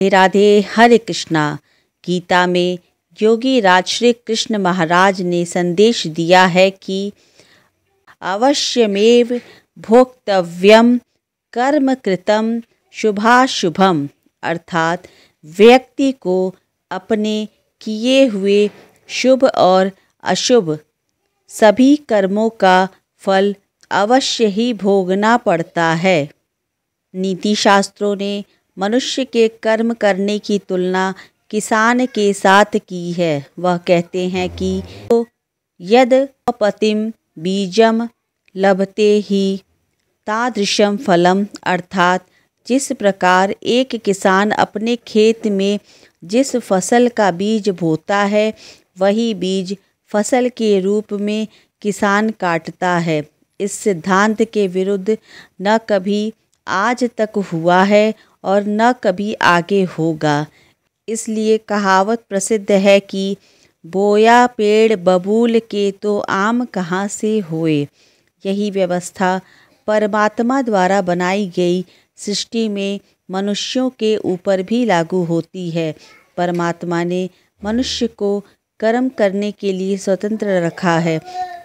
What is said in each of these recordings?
राधे राधे। हरे कृष्णा। गीता में योगी राज श्री कृष्ण महाराज ने संदेश दिया है कि अवश्यमेव भोक्तव्यम कर्म कृतम शुभाशुभम, अर्थात व्यक्ति को अपने किए हुए शुभ और अशुभ सभी कर्मों का फल अवश्य ही भोगना पड़ता है। नीति शास्त्रों ने मनुष्य के कर्म करने की तुलना किसान के साथ की है। वह कहते हैं कि तो यद पतिम बीजम लभते ही तादृशम फलम, अर्थात जिस प्रकार एक किसान अपने खेत में जिस फसल का बीज बोता है वही बीज फसल के रूप में किसान काटता है। इस सिद्धांत के विरुद्ध न कभी आज तक हुआ है और न कभी आगे होगा। इसलिए कहावत प्रसिद्ध है कि बोया पेड़ बबूल के तो आम कहाँ से होए। यही व्यवस्था परमात्मा द्वारा बनाई गई सृष्टि में मनुष्यों के ऊपर भी लागू होती है। परमात्मा ने मनुष्य को कर्म करने के लिए स्वतंत्र रखा है।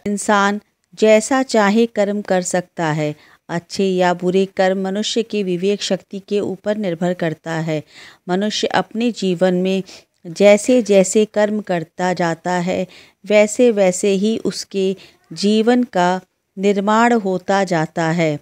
इंसान जैसा चाहे कर्म कर सकता है। अच्छे या बुरे कर्म मनुष्य की विवेक शक्ति के ऊपर निर्भर करता है। मनुष्य अपने जीवन में जैसे जैसे कर्म करता जाता है वैसे वैसे ही उसके जीवन का निर्माण होता जाता है।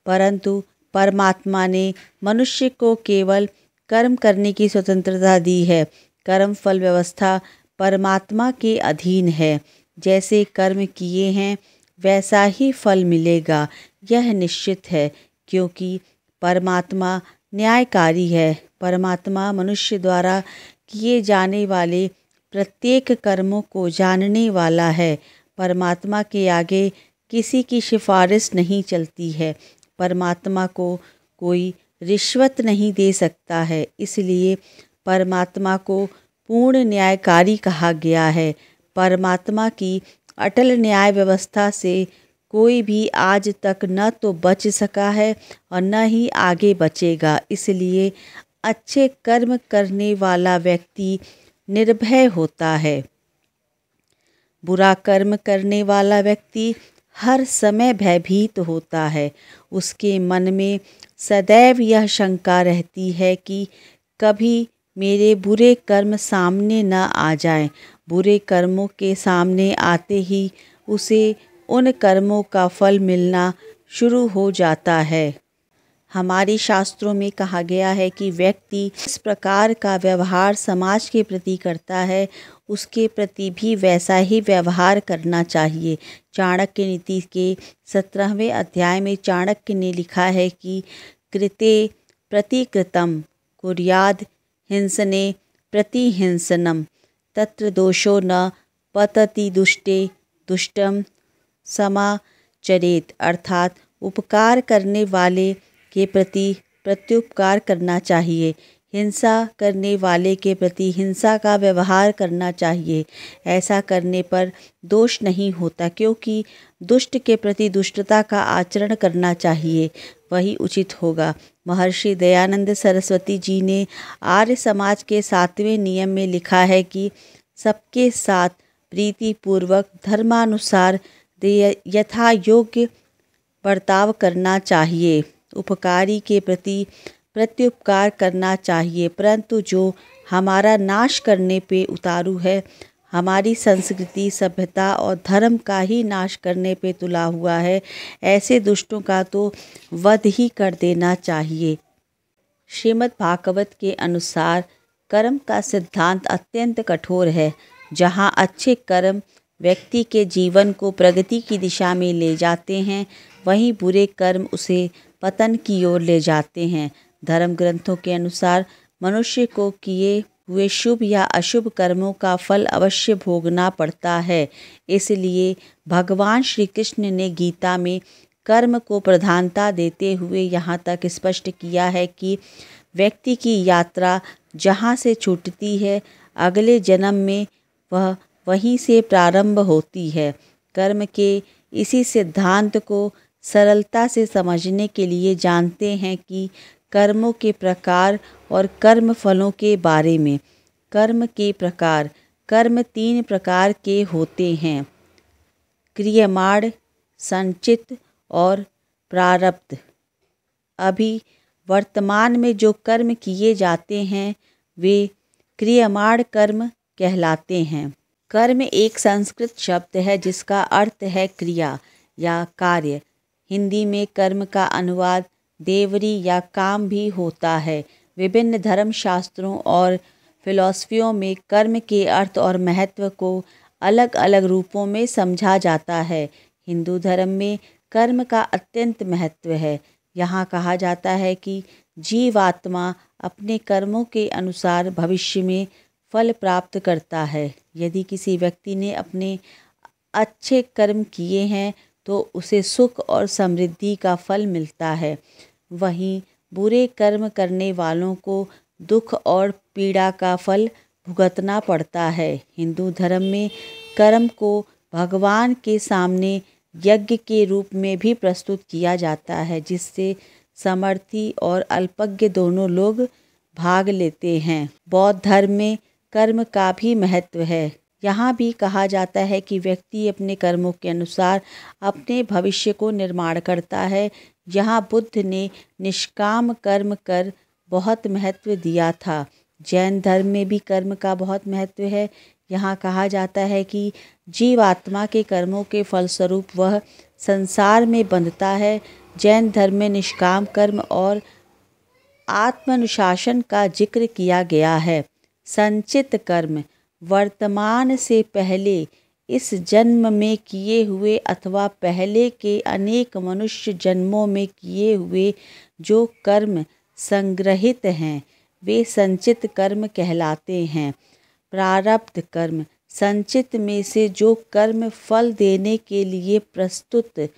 परंतु परमात्मा ने मनुष्य को केवल कर्म करने की स्वतंत्रता दी है। कर्म फल व्यवस्था परमात्मा के अधीन है। जैसे कर्म किए हैं वैसा ही फल मिलेगा, यह निश्चित है, क्योंकि परमात्मा न्यायकारी है। परमात्मा मनुष्य द्वारा किए जाने वाले प्रत्येक कर्मों को जानने वाला है। परमात्मा के आगे किसी की सिफारिश नहीं चलती है। परमात्मा को कोई रिश्वत नहीं दे सकता है। इसलिए परमात्मा को पूर्ण न्यायकारी कहा गया है। परमात्मा की अटल न्याय व्यवस्था से कोई भी आज तक न तो बच सका है और न ही आगे बचेगा। इसलिए अच्छे कर्म करने वाला व्यक्ति निर्भय होता है। बुरा कर्म करने वाला व्यक्ति हर समय भयभीत होता है। उसके मन में सदैव यह शंका रहती है कि कभी मेरे बुरे कर्म सामने न आ जाएं। बुरे कर्मों के सामने आते ही उसे उन कर्मों का फल मिलना शुरू हो जाता है। हमारे शास्त्रों में कहा गया है कि व्यक्ति इस प्रकार का व्यवहार समाज के प्रति करता है उसके प्रति भी वैसा ही व्यवहार करना चाहिए। चाणक्य नीति के 17वें अध्याय में चाणक्य ने लिखा है कि कृते प्रतिकृतम कुर्याद हिंसने प्रतिहिंसनम तत्र दोषो न पतति दुष्टे दुष्टम समाचरेत, अर्थात उपकार करने वाले के प्रति प्रत्युपकार करना चाहिए। हिंसा करने वाले के प्रति हिंसा का व्यवहार करना चाहिए। ऐसा करने पर दोष नहीं होता, क्योंकि दुष्ट के प्रति दुष्टता का आचरण करना चाहिए, वही उचित होगा। महर्षि दयानंद सरस्वती जी ने आर्य समाज के 7वें नियम में लिखा है कि सबके साथ प्रीतिपूर्वक धर्मानुसार यथा योग्य बर्ताव करना चाहिए। उपकारी के प्रति प्रत्युपकार करना चाहिए, परंतु जो हमारा नाश करने पे उतारू है, हमारी संस्कृति सभ्यता और धर्म का ही नाश करने पे तुला हुआ है, ऐसे दुष्टों का तो वध ही कर देना चाहिए। श्रीमद् भागवत के अनुसार कर्म का सिद्धांत अत्यंत कठोर है। जहाँ अच्छे कर्म व्यक्ति के जीवन को प्रगति की दिशा में ले जाते हैं, वहीं बुरे कर्म उसे पतन की ओर ले जाते हैं। धर्म ग्रंथों के अनुसार मनुष्य को किए हुए शुभ या अशुभ कर्मों का फल अवश्य भोगना पड़ता है। इसलिए भगवान श्री कृष्ण ने गीता में कर्म को प्रधानता देते हुए यहाँ तक स्पष्ट किया है कि व्यक्ति की यात्रा जहाँ से छूटती है, अगले जन्म में वह वहीं से प्रारंभ होती है। कर्म के इसी सिद्धांत को सरलता से समझने के लिए जानते हैं कि कर्मों के प्रकार और कर्म फलों के बारे में। कर्म के प्रकार। कर्म 3 प्रकार के होते हैं, क्रियमाण, संचित और प्रारब्ध। अभी वर्तमान में जो कर्म किए जाते हैं वे क्रियमाण कर्म कहलाते हैं। कर्म एक संस्कृत शब्द है जिसका अर्थ है क्रिया या कार्य। हिंदी में कर्म का अनुवाद देवरी या काम भी होता है। विभिन्न धर्मशास्त्रों और फिलॉसफियों में कर्म के अर्थ और महत्व को अलग अलग रूपों में समझा जाता है। हिंदू धर्म में कर्म का अत्यंत महत्व है। यहाँ कहा जाता है कि जीवात्मा अपने कर्मों के अनुसार भविष्य में फल प्राप्त करता है। यदि किसी व्यक्ति ने अपने अच्छे कर्म किए हैं तो उसे सुख और समृद्धि का फल मिलता है। वहीं बुरे कर्म करने वालों को दुख और पीड़ा का फल भुगतना पड़ता है। हिंदू धर्म में कर्म को भगवान के सामने यज्ञ के रूप में भी प्रस्तुत किया जाता है, जिससे समर्थी और अल्पज्ञ दोनों लोग भाग लेते हैं। बौद्ध धर्म में कर्म का भी महत्व है। यहाँ भी कहा जाता है कि व्यक्ति अपने कर्मों के अनुसार अपने भविष्य को निर्माण करता है। यहाँ बुद्ध ने निष्काम कर्म कर बहुत महत्व दिया था। जैन धर्म में भी कर्म का बहुत महत्व है। यहाँ कहा जाता है कि जीवात्मा के कर्मों के फलस्वरूप वह संसार में बंधता है। जैन धर्म में निष्काम कर्म और आत्मानुशासन का जिक्र किया गया है। संचित कर्म वर्तमान से पहले इस जन्म में किए हुए अथवा पहले के अनेक मनुष्य जन्मों में किए हुए जो कर्म संग्रहित हैं वे संचित कर्म कहलाते हैं। प्रारब्ध कर्म संचित में से जो कर्म फल देने के लिए प्रस्तुत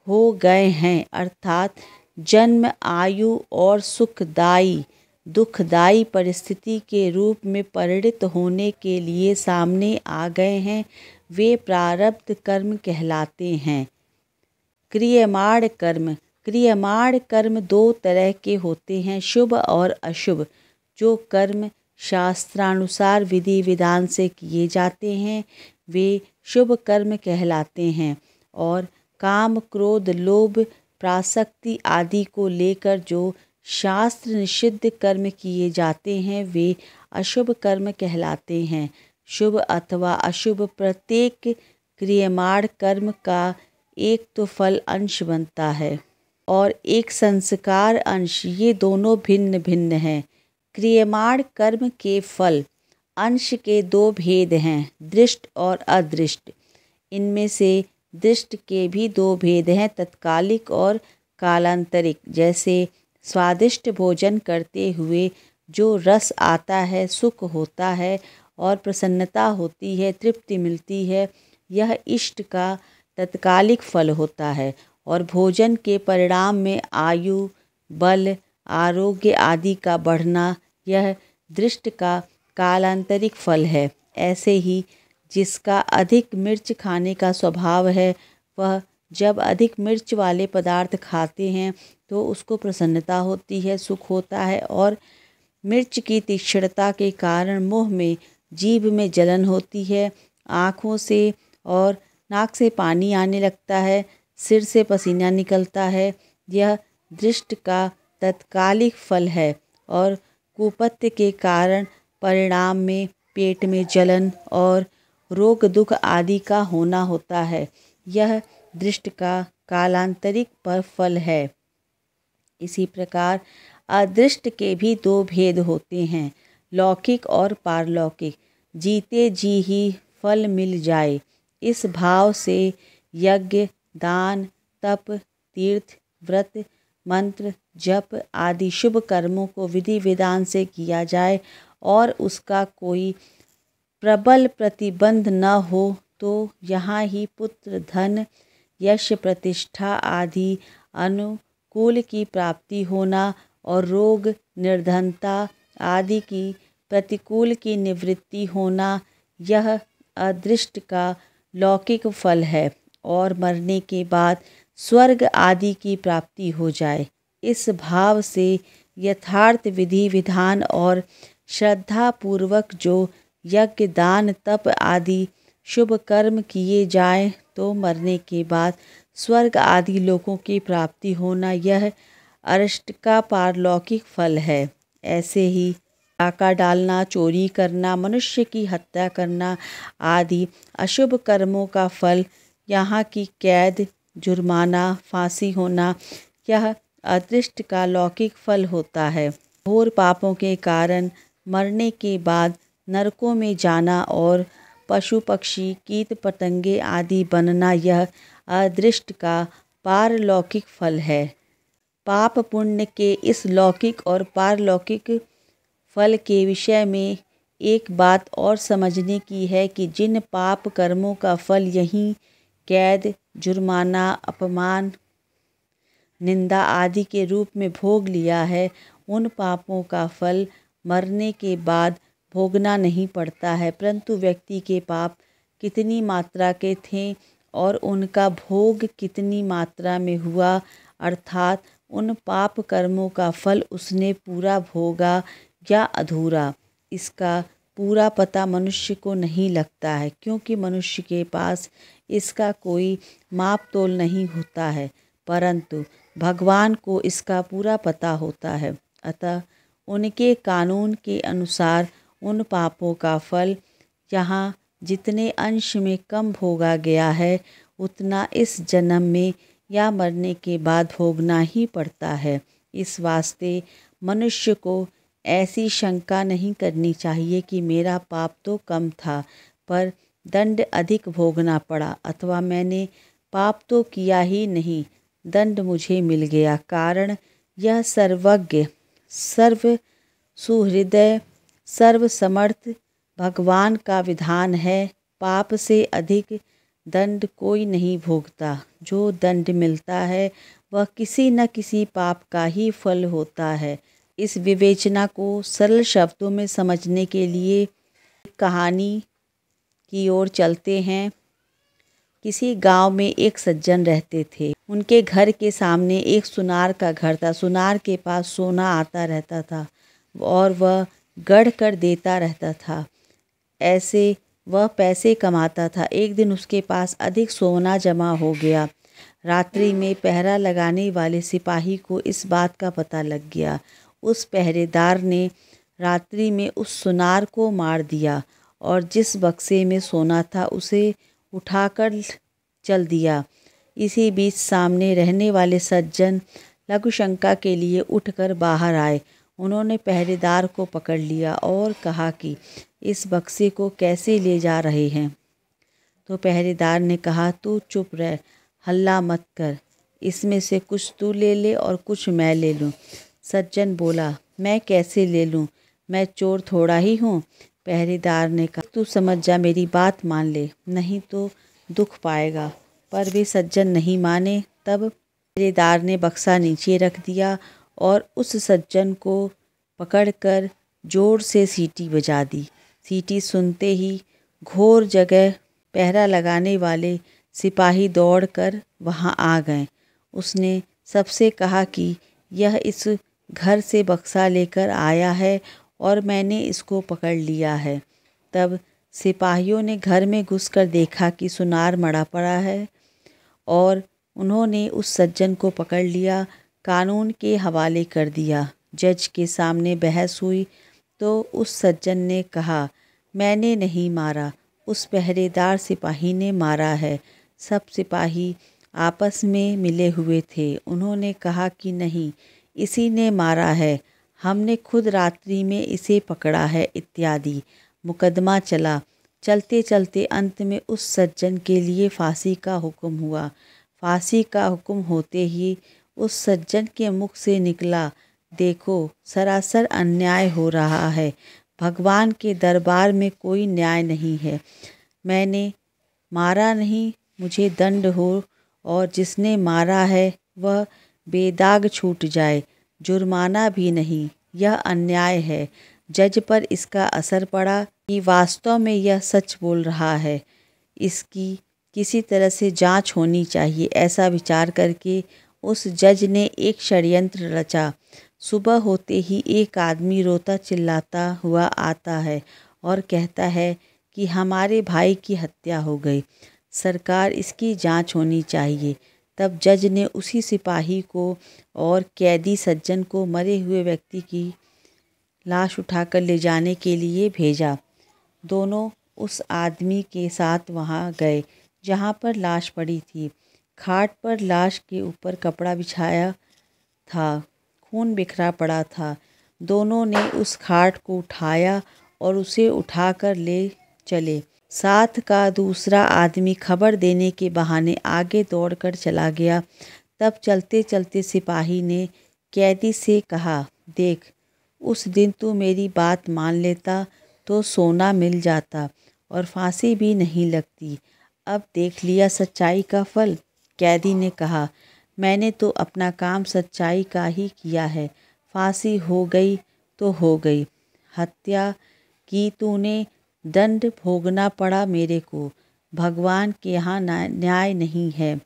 हो गए हैं, अर्थात जन्म, आयु और सुखदायी दुखदायी परिस्थिति के रूप में परिणित होने के लिए सामने आ गए हैं, वे प्रारब्ध कर्म कहलाते हैं। क्रियमाण कर्म। क्रियमाण कर्म 2 तरह के होते हैं, शुभ और अशुभ। जो कर्म शास्त्रानुसार विधि विधान से किए जाते हैं वे शुभ कर्म कहलाते हैं, और काम, क्रोध, लोभ, प्रासक्ति आदि को लेकर जो शास्त्र निषिद्ध कर्म किए जाते हैं वे अशुभ कर्म कहलाते हैं। शुभ अथवा अशुभ प्रत्येक क्रियमाण कर्म का एक तो फल अंश बनता है और एक संस्कार अंश। ये दोनों भिन्न भिन्न हैं। क्रियमाण कर्म के फल अंश के 2 भेद हैं, दृष्ट और अदृष्ट। इनमें से दृष्ट के भी 2 भेद हैं, तत्कालिक और कालांतरिक। जैसे स्वादिष्ट भोजन करते हुए जो रस आता है, सुख होता है और प्रसन्नता होती है, तृप्ति मिलती है, यह इष्ट का तत्कालिक फल होता है। और भोजन के परिणाम में आयु, बल, आरोग्य आदि का बढ़ना यह दृष्ट का कालांतरिक फल है। ऐसे ही जिसका अधिक मिर्च खाने का स्वभाव है, वह जब अधिक मिर्च वाले पदार्थ खाते हैं तो उसको प्रसन्नता होती है, सुख होता है, और मिर्च की तीक्ष्णता के कारण मुंह में, जीभ में जलन होती है, आँखों से और नाक से पानी आने लगता है, सिर से पसीना निकलता है। यह दृष्ट का तत्कालिक फल है और कुपथ्य के कारण परिणाम में पेट में जलन और रोग दुख आदि का होना होता है। यह दृष्ट का कालांतरिक पर फल है। इसी प्रकार अदृष्ट के भी 2 भेद होते हैं, लौकिक और पारलौकिक। जीते जी ही फल मिल जाए, इस भाव से यज्ञ, दान, तप, तीर्थ, व्रत, मंत्र, जप आदि शुभ कर्मों को विधि विधान से किया जाए और उसका कोई प्रबल प्रतिबंध न हो तो यहाँ ही पुत्र, धन, यश, प्रतिष्ठा आदि अनुकूल की प्राप्ति होना और रोग, निर्धनता आदि की प्रतिकूल की निवृत्ति होना, यह अदृष्ट का लौकिक फल है। और मरने के बाद स्वर्ग आदि की प्राप्ति हो जाए, इस भाव से यथार्थ विधि विधान और श्रद्धा पूर्वक जो यज्ञ दान तप आदि शुभ कर्म किए जाएं तो मरने के बाद स्वर्ग आदि लोकों की प्राप्ति होना यह अरिष्ट का पारलौकिक फल है। ऐसे ही डाका डालना, चोरी करना, मनुष्य की हत्या करना आदि अशुभ कर्मों का फल यहाँ की कैद, जुर्माना, फांसी होना यह अदृष्ट का लौकिक फल होता है। घोर पापों के कारण मरने के बाद नरकों में जाना और पशु पक्षी कीट पतंगे आदि बनना यह अदृष्ट का पारलौकिक फल है। पाप पुण्य के इस लौकिक और पारलौकिक फल के विषय में एक बात और समझने की है कि जिन पाप कर्मों का फल यहीं कैद, जुर्माना, अपमान, निंदा आदि के रूप में भोग लिया है, उन पापों का फल मरने के बाद भोगना नहीं पड़ता है, परंतु व्यक्ति के पाप कितनी मात्रा के थे और उनका भोग कितनी मात्रा में हुआ, अर्थात उन पाप कर्मों का फल उसने पूरा भोगा या अधूरा, इसका पूरा पता मनुष्य को नहीं लगता है, क्योंकि मनुष्य के पास इसका कोई माप तोल नहीं होता है, परंतु भगवान को इसका पूरा पता होता है। अतः उनके कानून के अनुसार उन पापों का फल यहाँ जितने अंश में कम भोगा गया है, उतना इस जन्म में या मरने के बाद भोगना ही पड़ता है। इस वास्ते मनुष्य को ऐसी शंका नहीं करनी चाहिए कि मेरा पाप तो कम था पर दंड अधिक भोगना पड़ा, अथवा मैंने पाप तो किया ही नहीं, दंड मुझे मिल गया। कारण यह सर्वज्ञ, सर्व सुहृदय, सर्व समर्थ भगवान का विधान है। पाप से अधिक दंड कोई नहीं भोगता। जो दंड मिलता है वह किसी न किसी पाप का ही फल होता है। इस विवेचना को सरल शब्दों में समझने के लिए एक कहानी की ओर चलते हैं। किसी गांव में एक सज्जन रहते थे। उनके घर के सामने एक सुनार का घर था। सुनार के पास सोना आता रहता था और वह गढ़ कर देता रहता था। ऐसे वह पैसे कमाता था। एक दिन उसके पास अधिक सोना जमा हो गया। रात्रि में पहरा लगाने वाले सिपाही को इस बात का पता लग गया। उस पहरेदार ने रात्रि में उस सुनार को मार दिया और जिस बक्से में सोना था उसे उठाकर चल दिया। इसी बीच सामने रहने वाले सज्जन लघु शंका के लिए उठकर बाहर आए। उन्होंने पहरेदार को पकड़ लिया और कहा कि इस बक्से को कैसे ले जा रहे हैं। तो पहरेदार ने कहा, तू चुप रह, हल्ला मत कर, इसमें से कुछ तू ले ले और कुछ मैं ले लूँ। सज्जन बोला, मैं कैसे ले लूँ, मैं चोर थोड़ा ही हूँ। पहरेदार ने कहा, तू समझ जा, मेरी बात मान ले, नहीं तो दुख पाएगा। पर वे सज्जन नहीं माने। तब पहरेदार ने बक्सा नीचे रख दिया और उस सज्जन को पकड़कर जोर से सीटी बजा दी। सीटी सुनते ही घोर जगह पहरा लगाने वाले सिपाही दौड़कर वहां आ गए। उसने सबसे कहा कि यह इस घर से बक्सा लेकर आया है और मैंने इसको पकड़ लिया है। तब सिपाहियों ने घर में घुसकर देखा कि सुनार मड़ा पड़ा है और उन्होंने उस सज्जन को पकड़ लिया, कानून के हवाले कर दिया। जज के सामने बहस हुई तो उस सज्जन ने कहा, मैंने नहीं मारा, उस पहरेदार सिपाही ने मारा है। सब सिपाही आपस में मिले हुए थे। उन्होंने कहा कि नहीं, इसी ने मारा है, हमने खुद रात्रि में इसे पकड़ा है इत्यादि। मुकदमा चला। चलते चलते अंत में उस सज्जन के लिए फांसी का हुक्म हुआ। फांसी का हुक्म होते ही उस सज्जन के मुख से निकला, देखो, सरासर अन्याय हो रहा है। भगवान के दरबार में कोई न्याय नहीं है। मैंने मारा नहीं, मुझे दंड हो और जिसने मारा है वह बेदाग छूट जाए। जुर्माना भी नहीं, यह अन्याय है। जज पर इसका असर पड़ा कि वास्तव में यह सच बोल रहा है, इसकी किसी तरह से जांच होनी चाहिए। ऐसा विचार करके उस जज ने एक षड्यंत्र रचा। सुबह होते ही एक आदमी रोता चिल्लाता हुआ आता है और कहता है कि हमारे भाई की हत्या हो गई, सरकार इसकी जांच होनी चाहिए। तब जज ने उसी सिपाही को और कैदी सज्जन को मरे हुए व्यक्ति की लाश उठाकर ले जाने के लिए भेजा। दोनों उस आदमी के साथ वहां गए जहां पर लाश पड़ी थी। खाट पर लाश के ऊपर कपड़ा बिछाया था, खून बिखरा पड़ा था। दोनों ने उस खाट को उठाया और उसे उठाकर ले चले। साथ का दूसरा आदमी खबर देने के बहाने आगे दौड़कर चला गया। तब चलते चलते सिपाही ने कैदी से कहा, देख, उस दिन तू मेरी बात मान लेता तो सोना मिल जाता और फांसी भी नहीं लगती। अब देख लिया सच्चाई का फल। कैदी ने कहा, मैंने तो अपना काम सच्चाई का ही किया है। फांसी हो गई तो हो गई, हत्या की तूने, दंड भोगना पड़ा मेरे को। भगवान के यहाँ न्याय नहीं है।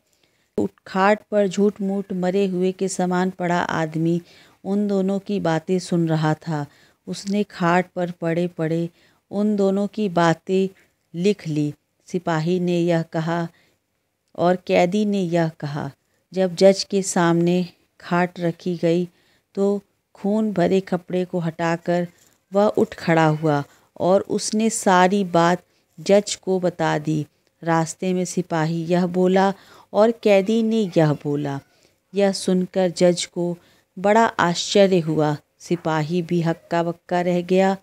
खाट पर झूठ मूठ मरे हुए के समान पड़ा आदमी उन दोनों की बातें सुन रहा था। उसने खाट पर पड़े पड़े उन दोनों की बातें लिख ली। सिपाही ने यह कहा और कैदी ने यह कहा। जब जज के सामने खाट रखी गई तो खून भरे कपड़े को हटाकर वह उठ खड़ा हुआ और उसने सारी बात जज को बता दी। रास्ते में सिपाही यह बोला और कैदी ने यह बोला। यह सुनकर जज को बड़ा आश्चर्य हुआ। सिपाही भी हक्का बक्का रह गया।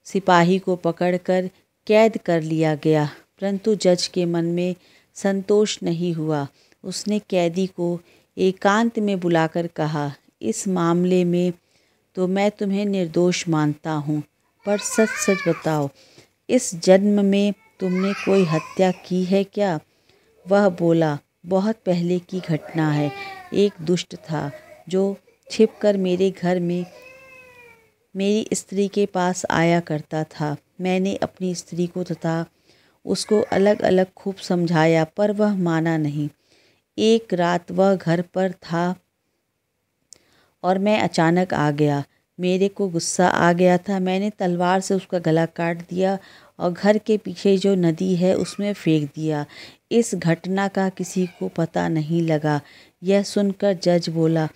सिपाही को पकड़कर कैद कर लिया गया, परंतु जज के मन में संतोष नहीं हुआ। उसने कैदी को एकांत में बुलाकर कहा, इस मामले में तो मैं तुम्हें निर्दोष मानता हूँ, पर सच सच बताओ, इस जन्म में तुमने कोई हत्या की है क्या? वह बोला, बहुत पहले की घटना है। एक दुष्ट था जो छिपकर मेरे घर में मेरी स्त्री के पास आया करता था। मैंने अपनी स्त्री को तथा उसको अलग अलग खूब समझाया, पर वह माना नहीं। एक रात वह घर पर था और मैं अचानक आ गया। मेरे को गुस्सा आ गया था। मैंने तलवार से उसका गला काट दिया और घर के पीछे जो नदी है उसमें फेंक दिया। इस घटना का किसी को पता नहीं लगा। यह सुनकर जज बोला,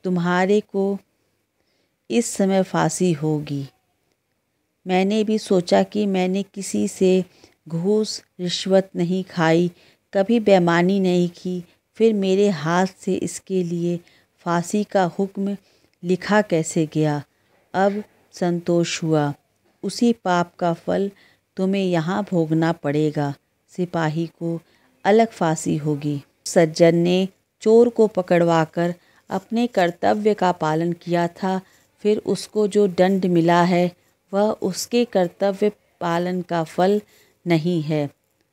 तुम्हारे को इस समय फांसी होगी। मैंने भी सोचा कि मैंने किसी से घूस रिश्वत नहीं खाई, कभी बेईमानी नहीं की, फिर मेरे हाथ से इसके लिए फांसी का हुक्म लिखा कैसे गया? अब संतोष हुआ। उसी पाप का फल तुम्हें यहाँ भोगना पड़ेगा। सिपाही को अलग फांसी होगी। सज्जन ने चोर को पकड़वाकर अपने कर्तव्य का पालन किया था, फिर उसको जो दंड मिला है वह उसके कर्तव्य पालन का फल नहीं है।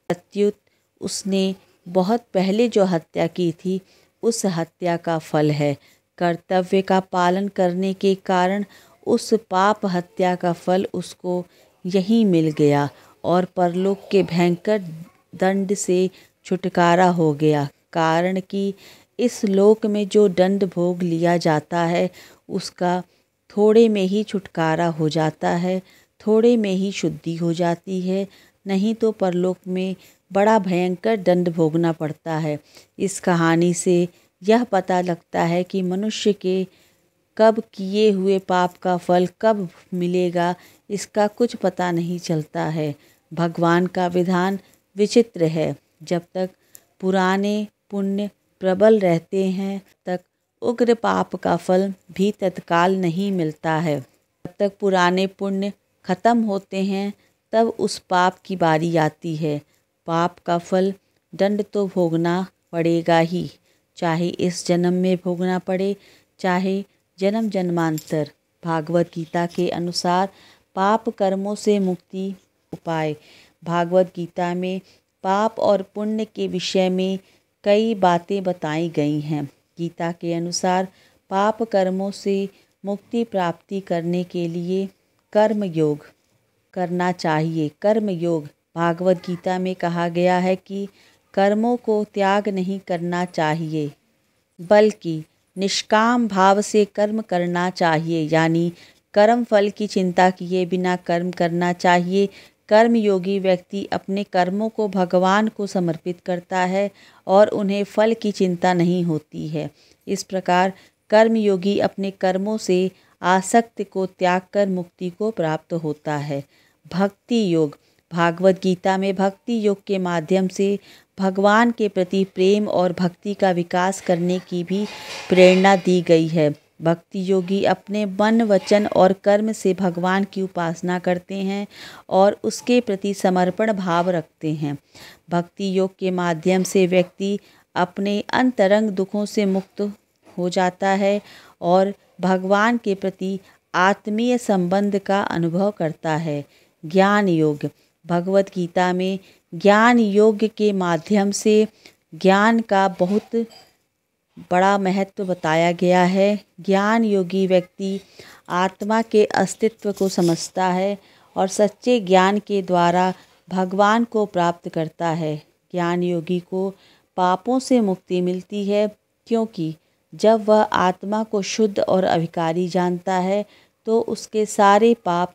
प्रत्युत उसने बहुत पहले जो हत्या की थी उस हत्या का फल है। कर्तव्य का पालन करने के कारण उस पाप हत्या का फल उसको यहीं मिल गया और परलोक के भयंकर दंड से छुटकारा हो गया। कारण कि इस लोक में जो दंड भोग लिया जाता है उसका थोड़े में ही छुटकारा हो जाता है, थोड़े में ही शुद्धि हो जाती है, नहीं तो परलोक में बड़ा भयंकर दंड भोगना पड़ता है। इस कहानी से यह पता लगता है कि मनुष्य के कब किए हुए पाप का फल कब मिलेगा इसका कुछ पता नहीं चलता है। भगवान का विधान विचित्र है। जब तक पुराने पुण्य प्रबल रहते हैं तक उग्र पाप का फल भी तत्काल नहीं मिलता है। जब तक पुराने पुण्य खत्म होते हैं तब उस पाप की बारी आती है। पाप का फल दंड तो भोगना पड़ेगा ही, चाहे इस जन्म में भोगना पड़े चाहे जन्म जन्मांतर। भागवत गीता के अनुसार पाप कर्मों से मुक्ति उपाय। भागवत गीता में पाप और पुण्य के विषय में कई बातें बताई गई हैं। गीता के अनुसार पाप कर्मों से मुक्ति प्राप्ति करने के लिए कर्म योग करना चाहिए। कर्म योग भागवत गीता में कहा गया है कि कर्मों को त्याग नहीं करना चाहिए, बल्कि निष्काम भाव से कर्म करना चाहिए, यानी कर्म फल की चिंता किए बिना कर्म करना चाहिए। कर्मयोगी व्यक्ति अपने कर्मों को भगवान को समर्पित करता है और उन्हें फल की चिंता नहीं होती है। इस प्रकार कर्मयोगी अपने कर्मों से आसक्ति को त्याग कर मुक्ति को प्राप्त होता है। भक्ति योग। भागवत गीता में भक्ति योग के माध्यम से भगवान के प्रति प्रेम और भक्ति का विकास करने की भी प्रेरणा दी गई है। भक्ति योगी अपने मन, वचन और कर्म से भगवान की उपासना करते हैं और उसके प्रति समर्पण भाव रखते हैं। भक्ति योग के माध्यम से व्यक्ति अपने अंतरंग दुखों से मुक्त हो जाता है और भगवान के प्रति आत्मीय संबंध का अनुभव करता है। ज्ञान योग। भगवत गीता में ज्ञान योग के माध्यम से ज्ञान का बहुत बड़ा महत्व बताया गया है। ज्ञान योगी व्यक्ति आत्मा के अस्तित्व को समझता है और सच्चे ज्ञान के द्वारा भगवान को प्राप्त करता है। ज्ञान योगी को पापों से मुक्ति मिलती है, क्योंकि जब वह आत्मा को शुद्ध और अविकारी जानता है तो उसके सारे पाप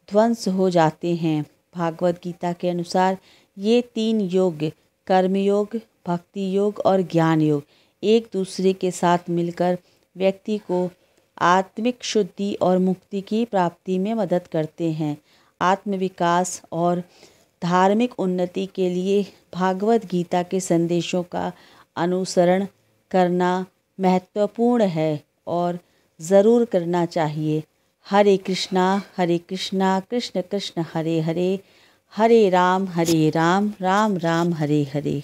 ध्वंस हो जाते हैं। भागवत गीता के अनुसार ये 3 योग, कर्मयोग, भक्ति योग और ज्ञान योग, एक दूसरे के साथ मिलकर व्यक्ति को आत्मिक शुद्धि और मुक्ति की प्राप्ति में मदद करते हैं। आत्मविकास और धार्मिक उन्नति के लिए भागवत गीता के संदेशों का अनुसरण करना महत्वपूर्ण है और ज़रूर करना चाहिए। हरे कृष्णा कृष्ण कृष्ण हरे हरे, हरे राम राम राम हरे हरे।